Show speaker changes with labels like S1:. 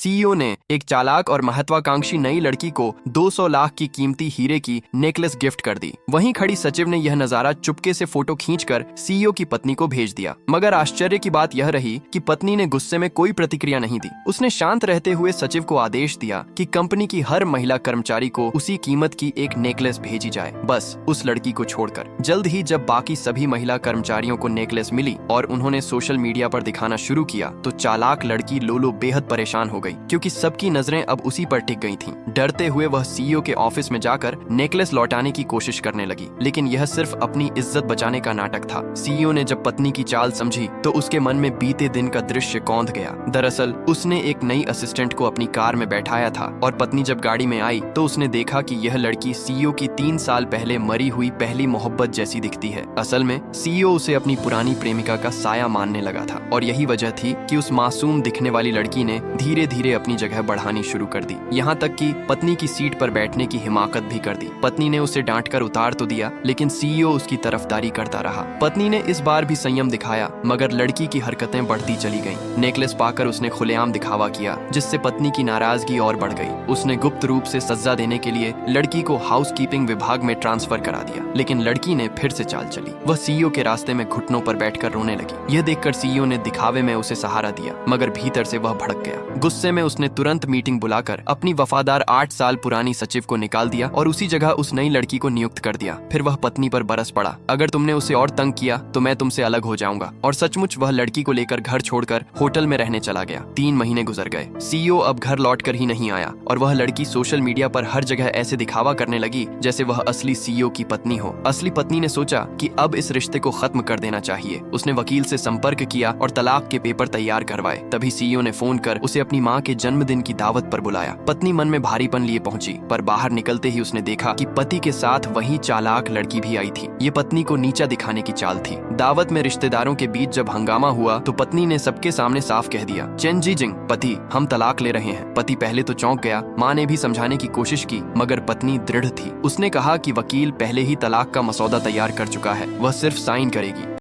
S1: CEO ने एक चालाक और महत्वाकांक्षी नई लड़की को 200 लाख की कीमती हीरे की नेकलेस गिफ्ट कर दी। वहीं खड़ी सचिव ने यह नजारा चुपके से फोटो खींचकर सीईओ की पत्नी को भेज दिया। मगर आश्चर्य की बात यह रही कि पत्नी ने गुस्से में कोई प्रतिक्रिया नहीं दी। उसने शांत रहते हुए सचिव को आदेश दिया कि कंपनी की हर महिला कर्मचारी को उसी कीमत की एक नेकलेस भेजी जाए, बस उस लड़की को छोड़कर। जल्द ही जब बाकी सभी महिला कर्मचारियों को नेकलेस मिली और उन्होंने सोशल मीडिया पर दिखाना शुरू किया तो चालाक लड़की लोलो बेहद परेशान हो गई, क्योंकि सबकी नजरें अब उसी पर टिक गई थीं। डरते हुए वह सीईओ के ऑफिस में जाकर नेकलेस लौटाने की कोशिश करने लगी, लेकिन यह सिर्फ अपनी इज्जत बचाने का नाटक था। सीईओ ने जब पत्नी की चाल समझी तो उसके मन में बीते दिन का दृश्य कौंध गया। दरअसल उसने एक नई असिस्टेंट को अपनी कार में बैठाया था और पत्नी जब गाड़ी में आई तो उसने देखा कि यह लड़की सीईओ की 3 साल पहले मरी हुई पहली मोहब्बत जैसी दिखती है। असल में सीईओ उसे अपनी पुरानी प्रेमिका का साया मानने लगा था और यही वजह थी कि उस मासूम दिखने वाली लड़की ने धीरे धीरे अपनी जगह बढ़ानी शुरू कर दी, यहाँ तक कि पत्नी की सीट पर बैठने की हिमाकत भी कर दी। पत्नी ने उसे डांटकर उतार तो दिया, लेकिन सीईओ उसकी तरफदारी करता रहा। पत्नी ने इस बार भी संयम दिखाया, मगर लड़की की हरकतें बढ़ती चली गईं। नेकलेस पाकर उसने खुलेआम दिखावा किया, जिससे पत्नी की नाराजगी और बढ़ गई। उसने गुप्त रूप से सजा देने के लिए लड़की को हाउसकीपिंग विभाग में ट्रांसफर करा दिया, लेकिन लड़की ने फिर से चाल चली। वह सीईओ के रास्ते में घुटनों पर बैठकर रोने लगी। यह देखकर सीईओ ने दिखावे में उसे सहारा दिया, मगर भीतर से वह भड़क गया। गुस्से में उसने तुरंत मीटिंग बुलाकर अपनी वफादार 8 साल पुरानी सचिव को निकाल दिया और उसी जगह उस नई लड़की को नियुक्त कर दिया। फिर वह पत्नी पर बरस पड़ा, अगर तुमने उसे और तंग किया तो मैं तुमसे अलग हो जाऊंगा। और सचमुच वह लड़की को लेकर घर छोड़कर होटल में रहने चला गया। 3 महीने गुजर गए। सीईओ अब घर लौटकर ही नहीं आया और वह लड़की सोशल मीडिया पर हर जगह ऐसे दिखावा करने लगी जैसे वह असली सीईओ की पत्नी हो। असली पत्नी ने सोचा कि अब इस रिश्ते को खत्म कर देना चाहिए। उसने वकील से संपर्क किया और तलाक के पेपर तैयार करवाए। तभी सीईओ ने फोन कर उसे अपनी माँ के जन्मदिन की दावत पर बुलाया। पत्नी मन में भारीपन लिए पहुंची, पर बाहर निकलते ही उसने देखा कि पति के साथ वही चालाक लड़की भी आई थी। ये पत्नी को नीचा दिखाने की चाल थी। दावत में रिश्तेदारों के बीच जब हंगामा हुआ तो पत्नी ने सबके सामने साफ कह दिया, चेन जी जिंग पति, हम तलाक ले रहे हैं। पति पहले तो चौंक गया। माँ ने भी समझाने की कोशिश की, मगर पत्नी दृढ़ थी। उसने कहा कि वकील पहले ही तलाक का मसौदा तैयार कर चुका है, वह सिर्फ साइन करेगी।